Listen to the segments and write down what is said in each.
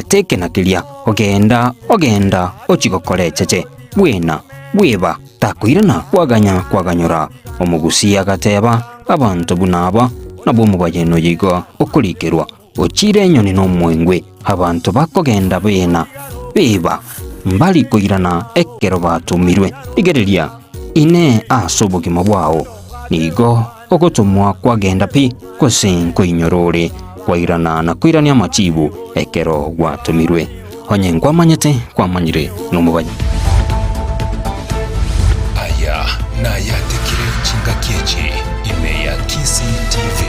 teke na kilia ogenda ochigokore cheche wena weba takwirana kwaganyora omugusi agateba abantu bunaba nabo mubageno yigo okulikirwa ochire enyoni n'omwengwe abantu bakogenda beba mbali koirana ekero batumirwe igereria ine asobogimo bwao nigo ogotumwa kwagenda pi kosenko inyorore kwairana na kwirania machibu ekero gwatumirwe onye nkwamanyete kwamanyire n'omubanyi aya na Atekire Chinsa Ikomi ya KCTV.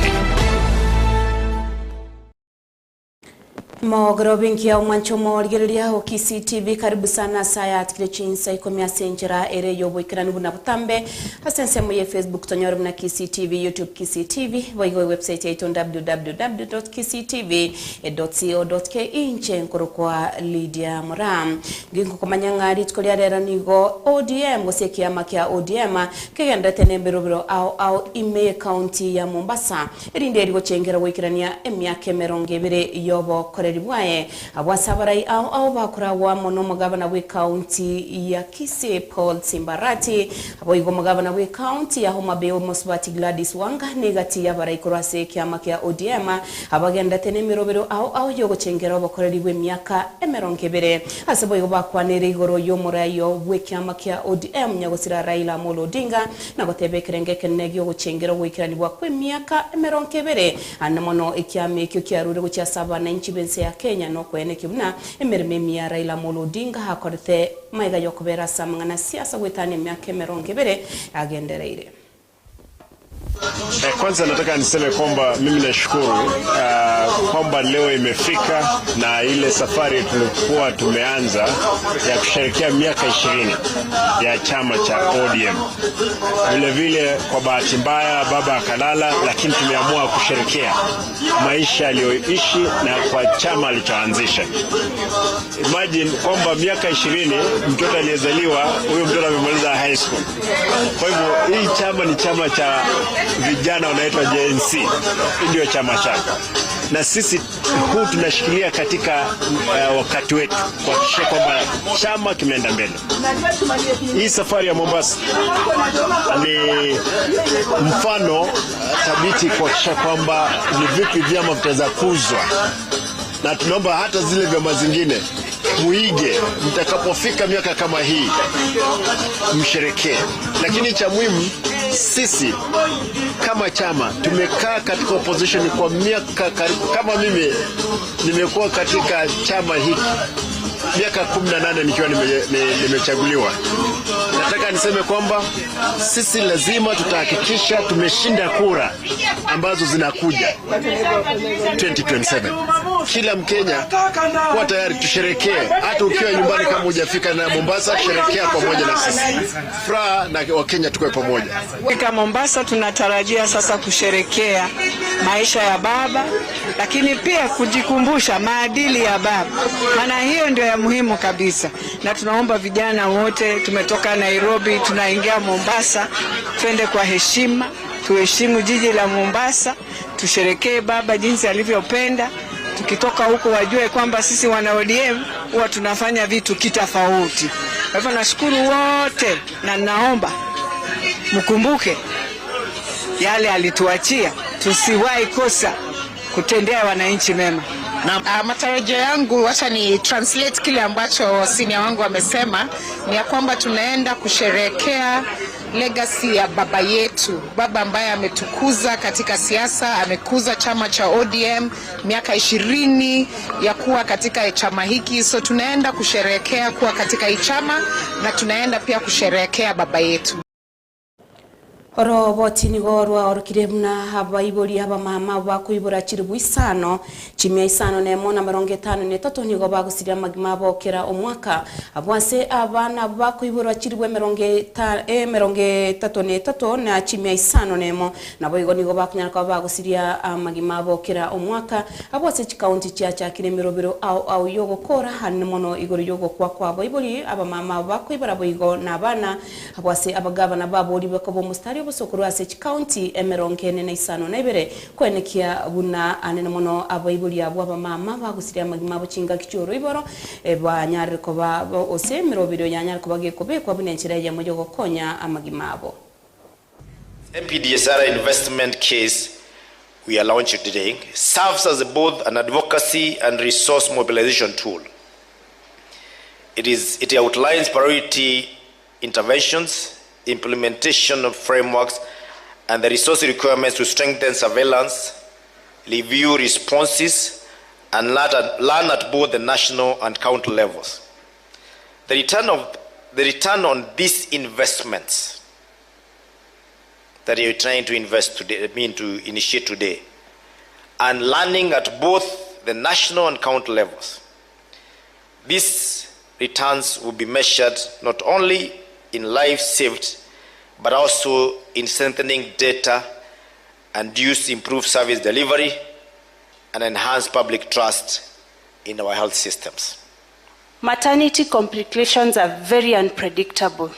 Mogro benki ya umancho morgelia o KCTV karibu sana saya Atekire Chinsa Ikomi asenjera ere yobo ikirani buna butambe asense mu Facebook tonyor na KCTV YouTube KCTV boigo website yetu www.kctv.co.ke inche nkoro kwa LYDIA MORAA ngingo komanyangari tkolia rera nigo ODM goseki amakia ODM kegenda tenembero au ime county ya Mombasa erinde eri gochengera wikirania emyaka 20 yobo kore riwaye abasabarai au bakurawa mono mugabana we county ya Kisii Paul Simbarati aboigo mugabana we county ya Homa Bay Mosbati Gladys Wanga negati ya barai kurase kyama kya ODM abagenda tenemirobero au yogo chengera bakoreriwe myaka 20 asaboigo bakwanere igoro yo MORAA yo we kyama kya ODM nyagosira Raila Amolo Odinga nagotebe kerengeke negyo gochengera wikirani bwa kwe myaka 20 anamono ikyame kyo kyarure gocha saba na inchi bense ya Kenya no kwene kibuna emereme ya Raila Amolo Odinga hakorete maiga yokobera samangana siasa wetani myaka 20 agendereire. Kwanza nataka niseme kwamba mimi nashukuru kwamba leo imefika na ile safari tulikuwa tumeanza ya kusherehekea miaka 20 ya chama cha ODM. Vile vile kwa bahati mbaya baba akalala, lakini tumeamua kusherehekea maisha aliyoishi na kwa chama alichoanzisha. Imagine kwamba miaka 20 mtoto aliyezaliwa, huyo mtoto amemaliza high school. Kwa hivyo hii chama ni chama cha vijana wanaitwa Gen Z, ndio chama chake. Na sisi huu tunashikilia katika wakati wetu kuhakikisha kwamba chama kimeenda mbele. Hii safari ya Mombasa ni mfano thabiti kuhakikisha kwamba ni vipi vyama vitaweza kuzwa, na tunaomba hata zile vyama zingine muige, mtakapofika miaka kama hii msherekee. Lakini cha muhimu, sisi kama chama tumekaa katika opposition kwa miaka kama mimi nimekuwa katika chama hiki miaka 18 nikiwa nimechaguliwa. Nataka niseme kwamba sisi lazima tutahakikisha tumeshinda kura ambazo zinakuja 2027. Kila Mkenya kwa tayari tusherekee, hata ukiwa nyumbani kama hujafika na Mombasa, tusherekea pamoja na sisi. Furaha na Wakenya tukue pamoja. Kwa Mombasa tunatarajia sasa kusherekea maisha ya baba, lakini pia kujikumbusha maadili ya baba. Maana hiyo ndio ya muhimu kabisa. Na tunaomba vijana wote, tumetoka Nairobi tunaingia Mombasa, twende kwa heshima, tuheshimu jiji la Mombasa, tusherekee baba jinsi alivyopenda. Tukitoka huko wajue kwamba sisi wana ODM huwa tunafanya vitu kitofauti. Kwa hivyo nashukuru wote na naomba mkumbuke yale alituachia, tusiwahi kosa kutendea wananchi mema. Na matarajio yangu, wacha ni translate kile ambacho senior wangu amesema, ni ya kwamba tunaenda kusherehekea legacy ya baba yetu, baba ambaye ametukuza katika siasa, amekuza chama cha ODM miaka 20 ya kuwa katika chama hiki. So tunaenda kusherehekea kuwa katika hii chama na tunaenda pia kusherehekea baba yetu. Roboti ni gorwa orukiremna haba ibori haba mama bakuibora chiribu isano chimia isano nemo na 53 nigo bagusiria magima bokera omwaka abwanse abana bakuibora chiribu 33 na chimia isano nemo nabo igo nigo bakunyana kwa bagusiria magima bokera omwaka abwase chikaunti cha Kiremirobero au yogo kora hanmono igoro yogo kwa ibori aba mama bakuibora boigo na bana abwase abagabana babori bakobo mustari ya busokuru ase county emeronkene na isano na ibere kwenekia buna anene mono abaibuli abo abamama bagusiria magima bochinga kichoro iboro banyare ko ba ose mirobiro yanyare ko bageko kwa bunenchira ya mojo gokonya amagima abo. MPDSR investment case we are launching today serves as both an advocacy and resource mobilization tool. It outlines priority interventions, implementation of frameworks, and the resource requirements to strengthen surveillance, review responses, and learn at both the national and county levels. The return on these investments that you're trying to invest today, to initiate today, and learning at both the national and county levels. These returns will be measured not only in lives saved, but also in strengthening data and use improve service delivery and enhance public trust in our health systems. Maternity complications are very unpredictable.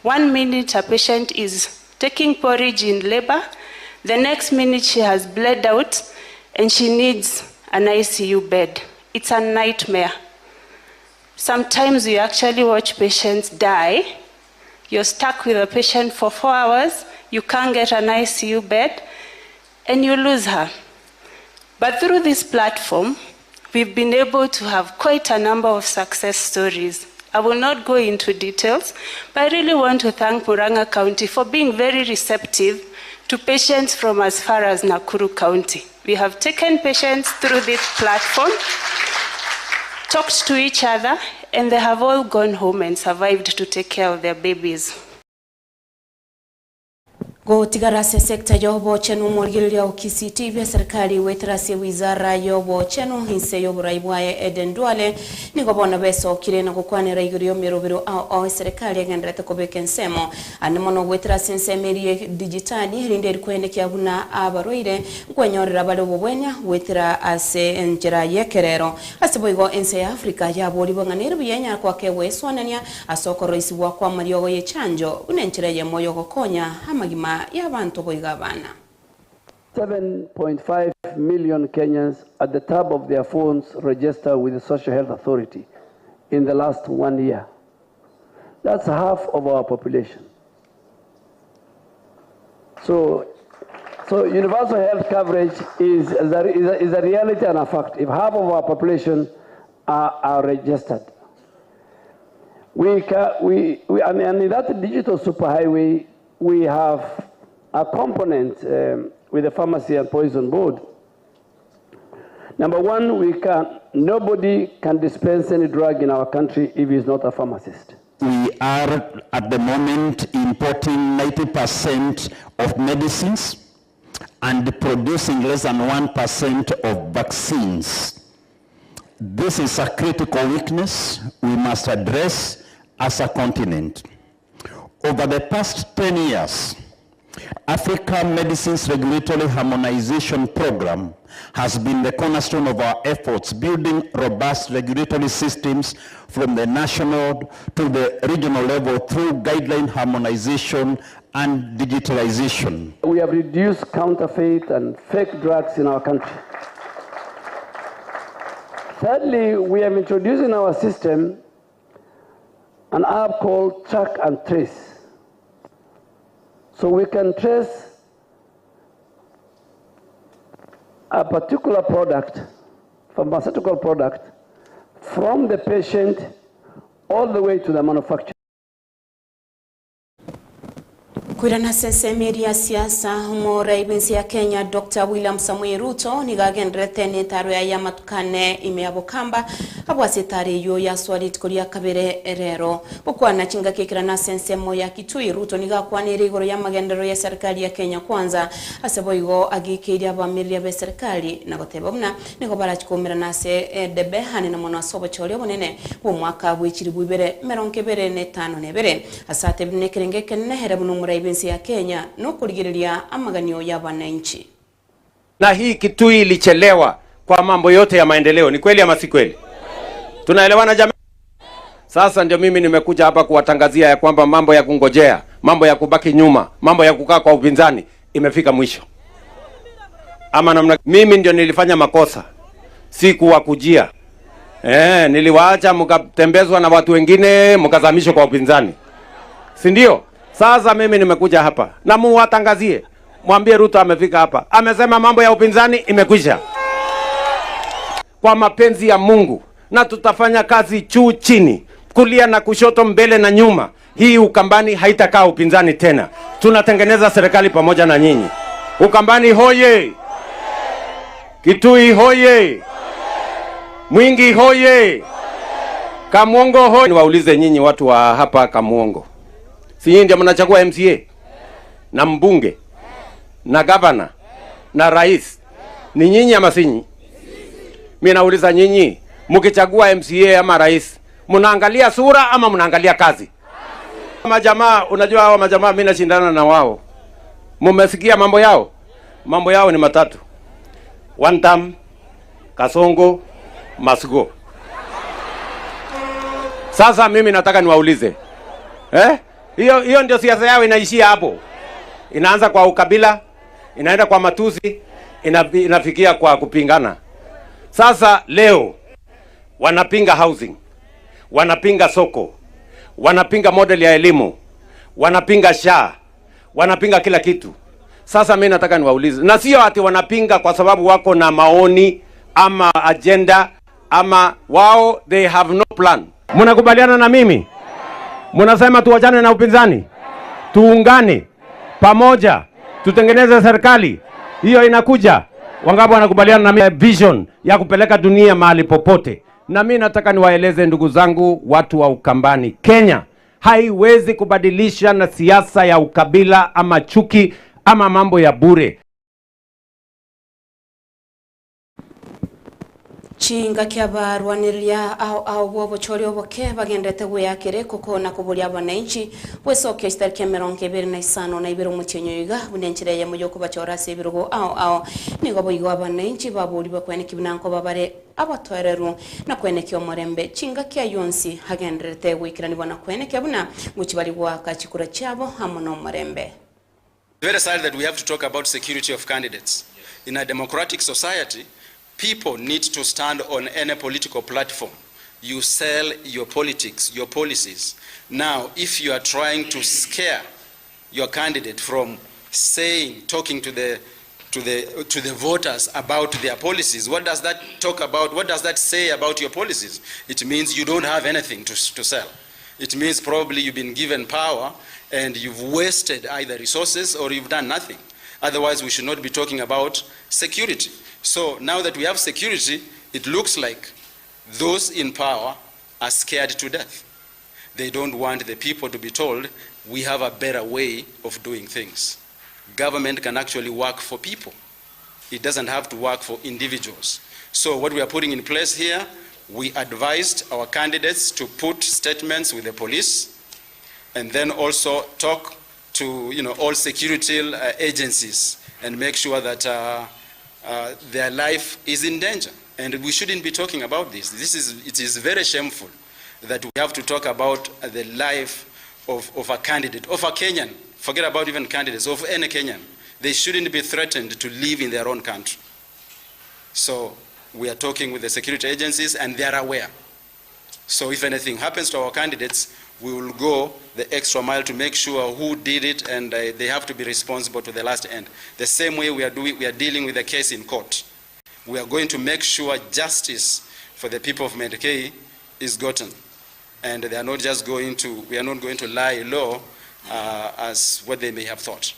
1 minute a patient is taking porridge in labor, the next minute she has bled out and she needs an ICU bed. It's a nightmare. Sometimes you actually watch patients die. You're stuck with a patient for 4 hours, you can't get an ICU bed, and you lose her. But through this platform, we've been able to have quite a number of success stories. I will not go into details, but I really want to thank MORAA County for being very receptive to patients from as far as Nakuru County. We have taken patients through this platform, talked to each other, and they have all gone home and survived to take care of their babies. Go tigarase sekta yobo chenu morgilia ukisiti vya serikali wetrasi wizara yobo chenu hinse yobo raibwaye Eden Duale niko bona beso kirena kukwanira iguriyo mirobiro au serikali agendrete kobekensemo anemono wetrasi nsemeri digitali rinde rikwendekia buna abaroire kwenyorera bale bobwenya wetra ase njira yekerero asiboigo ense ya Afrika yabo libonganira biyenya kwa kewe swanania asoko roisi wa kwa mariogo ye chanjo unenchira ye moyo gokonya amagima ya bantu boigabana. 7.5 million Kenyans at the tab of their phones register with the Social Health Authority in the last 1 year. That's half of our population. So universal health coverage is a reality and a fact. If half of our population are registered, and in that digital superhighway, we have a component with the Pharmacy and Poison Board. Number one, nobody can dispense any drug in our country if he's not a pharmacist. We are at the moment importing 90% of medicines and producing less than 1% of vaccines. This is a critical weakness we must address as a continent. Over the past 10 years, Africa Medicines Regulatory Harmonization Program has been the cornerstone of our efforts, building robust regulatory systems from the national to the regional level through guideline harmonization and digitalization. We have reduced counterfeit and fake drugs in our country. Thirdly, we have introduced in our system an app called Track and Trace. So we can trace a particular product, pharmaceutical product, from the patient all the way to the manufacturer. Kwirana sensemeri ya siasa MORAA ibinsi ya Kenya Dr. William Samuel Ruto nigagendrete netaro ya matukane imeabokamba abwasitari yo ya swali tikoria kabere rero bukwana chinga kekirana sensemo ya Kitui Ruto nigakwanira igoro ya magendero ya serikali ya Kenya kwanza aseboigo agikiria bamilia be serikali na gotebomna niko barachikomera nase debe hane na mona sobo chole bonene bo mwaka bwikiri bubere meronkebere ne 5 nebere asate bnekerengeke nehere bunu MORAA ya Kenya no kuligiriria amaganio ya wananchi. Na hii Kitui ilichelewa kwa mambo yote ya maendeleo. Ni kweli ama si kweli? Tunaelewana jamii? Sasa ndio mimi nimekuja hapa kuwatangazia ya kwamba mambo ya kungojea, mambo ya kubaki nyuma, mambo ya kukaa kwa upinzani imefika mwisho. Ama namna mimi ndio nilifanya makosa. Si kuwakujia. Niliwaacha mkatembezwa na watu wengine mkazamishwa kwa upinzani. Si ndio? Sasa mimi nimekuja hapa na muwatangazie. Mwambie Ruto amefika hapa. Amesema mambo ya upinzani imekwisha. Kwa mapenzi ya Mungu, na tutafanya kazi juu chini, kulia na kushoto, mbele na nyuma. Hii Ukambani haitakaa upinzani tena. Tunatengeneza serikali pamoja na nyinyi. Ukambani hoye! Kitui hoye! Mwingi hoye! Kamuongo hoye! Niwaulize nyinyi watu wa hapa Kamuongo. Si nyinyi ndio mnachagua MCA na mbunge na gavana na rais? Ni nyinyi ama si nyinyi? Mimi nauliza nyinyi, mkichagua MCA ama rais, mnaangalia sura ama mnaangalia kazi? Majamaa, unajua hao majamaa mimi nashindana na wao. Mmesikia mambo yao? Mambo yao ni matatu. One term, Kasongo, must go. Sasa mimi nataka niwaulize. Hiyo ndio siasa yao inaishia hapo. Inaanza kwa ukabila, inaenda kwa matusi, inafikia kwa kupingana. Sasa leo wanapinga housing, wanapinga soko, wanapinga model ya elimu, wanapinga SHA, wanapinga kila kitu. Sasa mimi nataka niwaulize, na sio ati wanapinga kwa sababu wako na maoni ama agenda ama wao they have no plan. Mnakubaliana na mimi? Mnasema tuachane na upinzani? Tuungane pamoja, tutengeneze serikali. Hiyo inakuja. Wangapi wanakubaliana na mimi vision ya kupeleka dunia mahali popote? Na mimi nataka niwaeleze ndugu zangu watu wa Ukambani, Kenya haiwezi kubadilisha na siasa ya ukabila ama chuki ama mambo ya bure. Chinga kia barwaniriria au bobochori oboke bagendete gweyakire kuko na kuburia abananchi wesoke istarike 25 na ibiro muchenyoiga bunenchire ya mujo kubachora sebirugo au nigo boigo abananchi baburi bakwene kibinanko babare abatwereru na kwene kyo morembe chinga kia yonsi hagendete gwikirani bona kwene kyabuna guchibari gwa kachikura cyabo hamono morembe. Very sad that we have to talk about security of candidates in a democratic society. People need to stand on any political platform. You sell your politics, your policies. Now, if you are trying to scare your candidate from talking to the voters about their policies, what does that talk about? What does that say about your policies? It means you don't have anything to sell. It means probably you've been given power and you've wasted either resources or you've done nothing. Otherwise, we should not be talking about security. So now that we have security, it looks like those in power are scared to death. They don't want the people to be told we have a better way of doing things. Government can actually work for people. It doesn't have to work for individuals. So what we are putting in place here, we advised our candidates to put statements with the police and then also talk to all security agencies and make sure that their life is in danger. And we shouldn't be talking about this. It is very shameful that we have to talk about the life of a candidate, of a Kenyan. Forget about even candidates, of any Kenyan. They shouldn't be threatened to live in their own country. So we are talking with the security agencies and they are aware. So if anything happens to our candidates, we will go the extra mile to make sure who did it, and they have to be responsible to the last end. The same way we are dealing with the case in court. We are going to make sure justice for the people of Medikei is gotten, and we are not going to lie low as what they may have thought.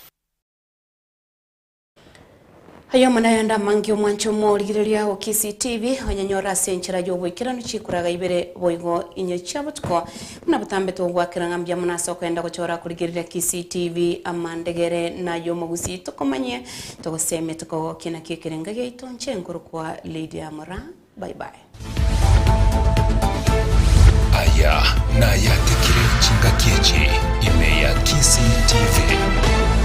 Hayo manayanda mangi omwancho morigireria o KCTV hanyanyora senchera yo bwikirano chikuraga ibere boigo inyo chabutko muna butambe to gwakiranga mbya munasa kwenda guchora kurigireria KCTV amandegere na yo magusi tokomanye togoseme toko kina kikirenga geito nchenkuru kwa LYDIA MORAA. Bye bye. Aya na Atekire Chinsa Ikomi ime ya KCTV.